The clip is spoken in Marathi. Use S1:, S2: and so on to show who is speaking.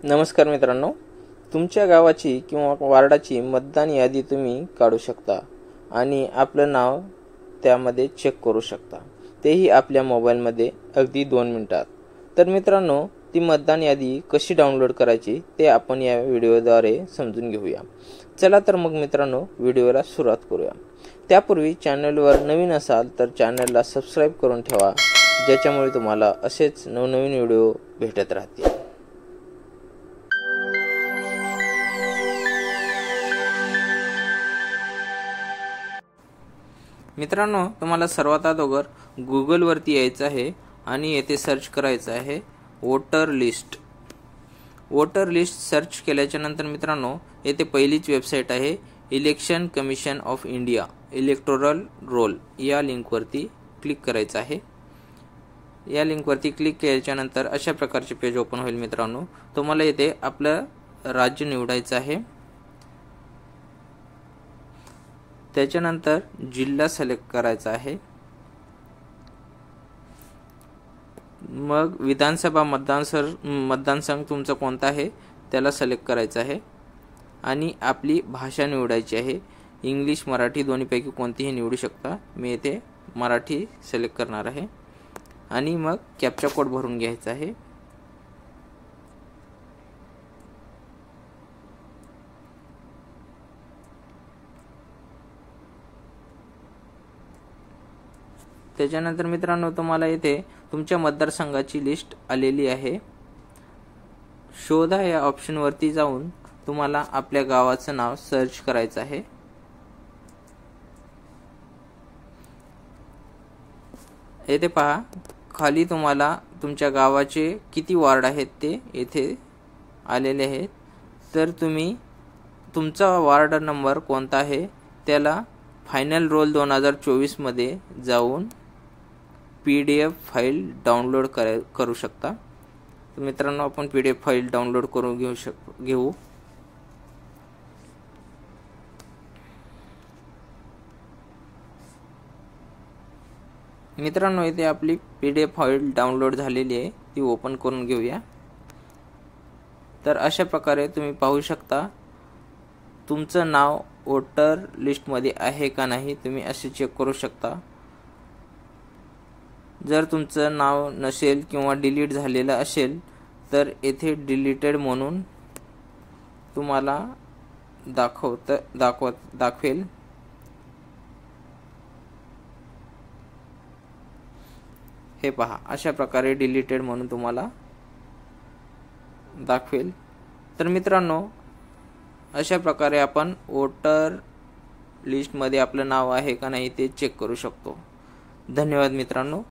S1: नमस्कार मित्रांनो, तुमच्या गावाची किंवा वार्डाची मतदान यादी तुम्ही काढू शकता आणि आपलं नाव त्यामध्ये चेक करू शकता, तेही आपल्या मोबाईलमध्ये अगदी 2 मिनिटात. तर मित्रांनो, ती मतदान यादी कशी डाउनलोड करायची ते आपण या व्हिडिओद्वारे समजून घेऊया. चला तर मग मित्रांनो, व्हिडिओला सुरुवात करूया. त्यापूर्वी चॅनलवर नवीन असाल तर चॅनलला सबस्क्राईब करून ठेवा, ज्याच्यामुळे तुम्हाला असेच नवनवीन व्हिडिओ भेटत राहतील. मित्रांनो, तुम्हाला सर्वात अगोदर गुगलवरती यायचं आहे आणि येथे सर्च करायचं आहे voter list. Voter list search केल्याच्या नंतर मित्रांनो, येथे पहिलीच वेबसाईट आहे election commission of India electoral roll. या लिंकवरती क्लिक करायचं आहे. या लिंकवरती क्लिक केल्याच्या नंतर अशा प्रकारचे पेज ओपन होईल. मित्रांनो, तुम्हाला येथे आपलं राज्य निवडायचं आहे. त्याच्यानंतर जिल्हा सिलेक्ट करायचा आहे. मग विधानसभा मतदानसंघ तुमचा कोणता आहे त्याला सिलेक्ट करायचं आहे आणि आपली भाषा निवडायची आहे. इंग्लिश मराठी दोन्हीपैकी कोणतीही निवडू शकता. मी येथे मराठी सिलेक्ट करणार आहे आणि मग कॅप्चा कोड भरून घ्यायचा आहे. त्याच्यानंतर मित्रांनो, तुम्हाला येथे तुमच्या मतदारसंघाची लिस्ट आलेली आहे. शोधा या ऑप्शनवरती जाऊन तुम्हाला आपल्या गावाचं नाव सर्च करायचं आहे. येथे पहा, खाली तुम्हाला तुमच्या गावाचे किती वार्ड आहेत ते येथे आलेले आहेत. तर तुम्ही तुमचा वार्ड नंबर कोणता आहे त्याला फायनल रोल 2024 मध्ये जाऊन PDF फाईल डाउनलोड करू शकता. तर मित्रांनो, आपण PDF फाईल डाउनलोड करून घेऊ. मित्रांनो, इथे आपली PDF फाईल डाउनलोड झालेली आहे, ती ओपन करून घेऊया. तर अशा प्रकारे तुम्ही पाहू शकता तुमचं नाव वोटर लिस्टमध्ये आहे का नाही, तुम्ही असे चेक करू शकता. जर तुमचं नाव नसेल किंवा डिलीट झालेलं असेल तर येथे डिलीटेड म्हणून तुम्हाला दाखवेल. हे पहा, अशा प्रकारे डिलीटेड म्हणून तुम्हाला दाखवेल. तर मित्रांनो, अशा प्रकारे आपण वोटर लिस्टमध्ये आपलं नाव आहे का नाही ते चेक करू शकतो. धन्यवाद मित्रांनो.